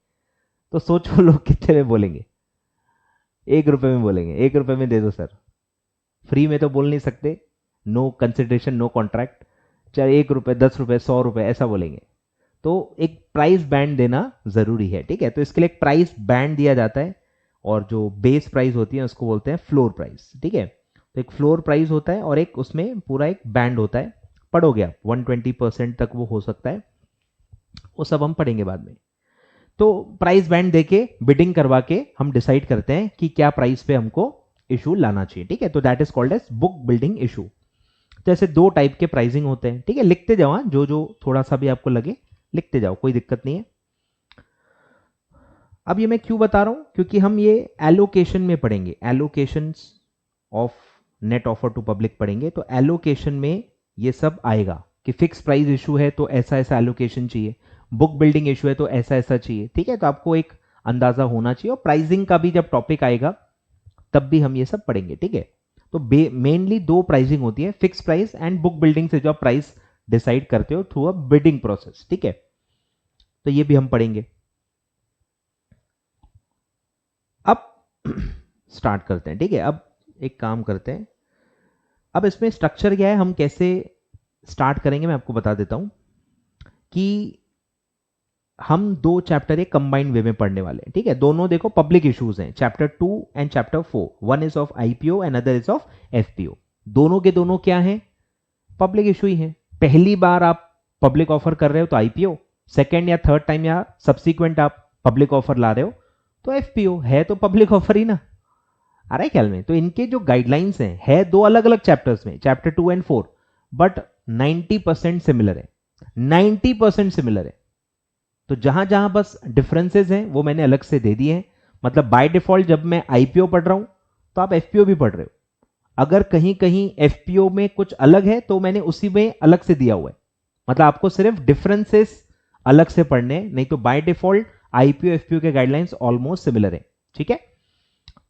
तो सोचो लोग कितने में बोलेंगे। 1 रुपए में बोलेंगे, 1 रुपए में दे दो सर। फ्री में तो बोल नहीं सकते, नो कंसिडरेशन नो कॉन्ट्रैक्ट, चाहे 1 रुपए 10 रुपए 100 रुपए ऐसा बोलेंगे। तो एक प्राइस बैंड देना जरूरी है। ठीक है, तो इसके लिए एक प्राइस बैंड दिया जाता है और जो बेस प्राइस होती है उसको बोलते हैं फ्लोर प्राइस। ठीक है, तो एक फ्लोर प्राइस होता है और एक उसमें पूरा एक बैंड होता है, पढ़ोगे आप 120% तक वो हो सकता है, वो सब हम पढ़ेंगे बाद में। तो प्राइस बैंड देके बिडिंग करवा के हम डिसाइड करते हैं कि क्या प्राइस पे हमको इशू लाना चाहिए। ठीक है, तो that is called as book building issue. तो ऐसे दो टाइप के प्राइसिंग होते हैं। ठीक है, लिखते जाओ, जो जो थोड़ा सा भी आपको लगे लिखते जाओ, कोई दिक्कत नहीं है। अब ये मैं क्यों बता रहा हूं, क्योंकि हम ये एलोकेशन में पढ़ेंगे, allocations of net offer to public पढ़ेंगे। तो एलोकेशन में ये सब आएगा कि फिक्स प्राइस इशू है तो ऐसा ऐसा एलोकेशन चाहिए, बुक बिल्डिंग इशू है तो ऐसा ऐसा चाहिए। ठीक है, तो आपको एक अंदाजा होना चाहिए, और प्राइसिंग का भी जब टॉपिक आएगा तब भी हम ये सब पढ़ेंगे। ठीक है, तो मेनली दो प्राइसिंग होती है, fix price and book building से जो आप प्राइस डिसाइड करते हो थ्रू अ बिडिंग प्रोसेस। ठीक है, तो ये भी हम पढ़ेंगे। अब स्टार्ट करते हैं। ठीक है, अब एक काम करते हैं, अब इसमें स्ट्रक्चर क्या है, हम कैसे स्टार्ट करेंगे मैं आपको बता देता हूं कि हम दो चैप्टर एक कंबाइंड वे में पढ़ने वाले हैं। ठीक है, दोनों देखो पब्लिक इश्यूज हैं, chapter 2 and chapter 4, one is of IPO and other is of FPO. दोनों के दोनों क्या हैं, पब्लिक इशू ही है। पहली बार आप पब्लिक ऑफर कर रहे हो तो आईपीओ, सेकेंड या थर्ड टाइम या सब्सिक्वेंट आप पब्लिक ऑफर ला रहे हो तो एफपीओ, है तो पब्लिक ऑफर ही ना। आ रहा है ख्याल में? तो इनके जो गाइडलाइंस हैं है दो अलग अलग चैप्टर्स में, चैप्टर 2 एंड 4, बट 90% सिमिलर है, 90% सिमिलर है। तो जहां जहां बस डिफरेंसेस हैं वो मैंने अलग से दे दिए हैं। मतलब बाय डिफॉल्ट जब मैं आईपीओ पढ़ रहा हूं तो आप एफपीओ भी पढ़ रहे हो, अगर कहीं कहीं एफपीओ में कुछ अलग है तो मैंने उसी में अलग से दिया हुआ है, मतलब आपको सिर्फ डिफरेंसेस अलग से पढ़ने, नहीं तो बाय डिफॉल्ट आईपीओ एफपीओ के गाइडलाइंस ऑलमोस्ट सिमिलर है। ठीक है,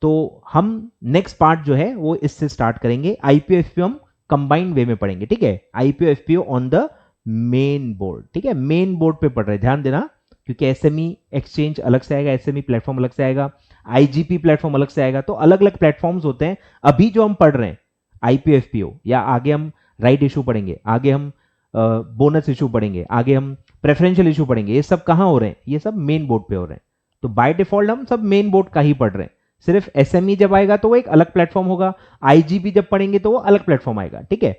तो हम नेक्स्ट पार्ट जो है वो इससे स्टार्ट करेंगे। आईपीओ एफपीओ हम कंबाइंड वे में पढ़ेंगे। ठीक है, IPO FPO on the main board. ठीक है, मेन बोर्ड पे पढ़ रहे, ध्यान देना, क्योंकि एसएमई एक्सचेंज अलग से आएगा, एसएमई प्लेटफॉर्म अलग से आएगा, आईजीपी प्लेटफॉर्म अलग से आएगा, तो अलग अलग प्लेटफॉर्म्स होते हैं। अभी जो हम पढ़ रहे हैं आईपीओ एफपीओ, या आगे हम राइट इशू पढ़ेंगे, आगे हम बोनस इशू पढ़ेंगे, आगे हम प्रेफरेंशियल इशू पढ़ेंगे, ये सब कहां हो रहे हैं? ये सब मेन बोर्ड पे हो रहे हैं। तो बाय डिफॉल्ट हम सब मेन बोर्ड का ही पढ़ रहे हैं। सिर्फ एसएमई जब आएगा तो वो एक अलग प्लेटफॉर्म होगा, आईजीपी जब पढ़ेंगे तो वो अलग प्लेटफॉर्म आएगा। ठीक है,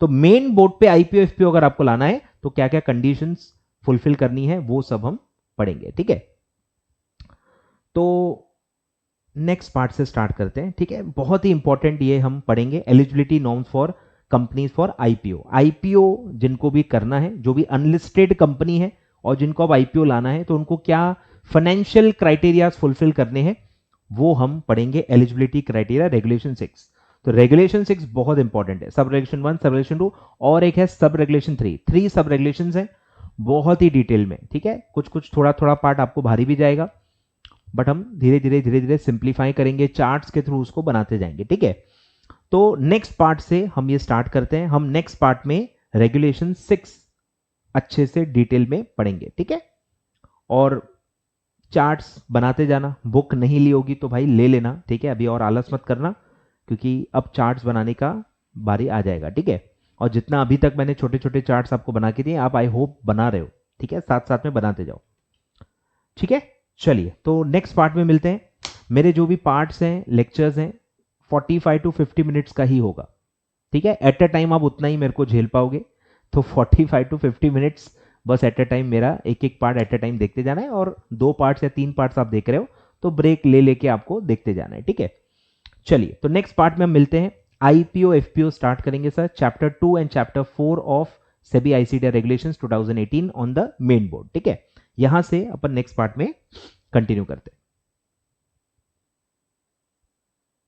तो मेन बोर्ड पे आईपीओ एफपीओ अगर आपको लाना है तो क्या क्या कंडीशंस फुलफिल करनी है वो सब हम पढ़ेंगे। ठीक है, तो नेक्स्ट पार्ट से स्टार्ट करते हैं। ठीक है, बहुत ही इंपॉर्टेंट ये हम पढ़ेंगे, eligibility norms for companies for IPO. IPO जिनको भी करना है, जो भी अनलिस्टेड कंपनी है और जिनको अब आईपीओ लाना है, तो उनको क्या फाइनेंशियल क्राइटेरिया फुलफिल करने हैं वो हम पढ़ेंगे। Eligibility criteria regulation 6। तो रेगुलेशन 6 बहुत इंपॉर्टेंट है। सब रेगुलेशन 1, सब रेगुलेशन 2 और एक है सब रेगुलेशन 3। 3 सब रेगुलेशन है, बहुत ही डिटेल में। ठीक है, कुछ कुछ थोड़ा थोड़ा पार्ट आपको भारी भी जाएगा, बट हम धीरे धीरे सिंप्लीफाई करेंगे, चार्ट्स के थ्रू उसको बनाते जाएंगे। ठीक है, तो नेक्स्ट पार्ट से हम ये स्टार्ट करते हैं। हम नेक्स्ट पार्ट में रेगुलेशन 6 अच्छे से डिटेल में पढ़ेंगे। ठीक है, और चार्ट्स बनाते जाना। बुक नहीं ली होगी तो भाई ले लेना। ठीक है, अभी और आलस मत करना, क्योंकि अब चार्ट्स बनाने का बारी आ जाएगा। ठीक है, और जितना अभी तक मैंने छोटे छोटे चार्ट्स आपको बना के दिए, आप आई होप बना रहे हो। ठीक है, साथ साथ में बनाते जाओ। ठीक है, चलिए तो नेक्स्ट पार्ट में मिलते हैं। मेरे जो भी पार्ट्स हैं, लेक्चर्स हैं, 45 to 50 मिनट्स का ही होगा। ठीक है, एट अ टाइम आप उतना ही मेरे को झेल पाओगे, तो 45 to 50 मिनट्स बस एट अ टाइम मेरा एक एक पार्ट एट अ टाइम देखते जाना है, और 2 पार्ट्स या 3 पार्ट्स आप देख रहे हो तो ब्रेक ले लेके आपको देखते जाना है। ठीक है, चलिए तो नेक्स्ट पार्ट में हम मिलते हैं। आईपीओ एफपीओ स्टार्ट करेंगे sir, chapter 2 and chapter 4 of SEBI ICD regulations 2018 on the main board. ठीक है, यहां से अपन नेक्स्ट पार्ट में कंटिन्यू करते हैं।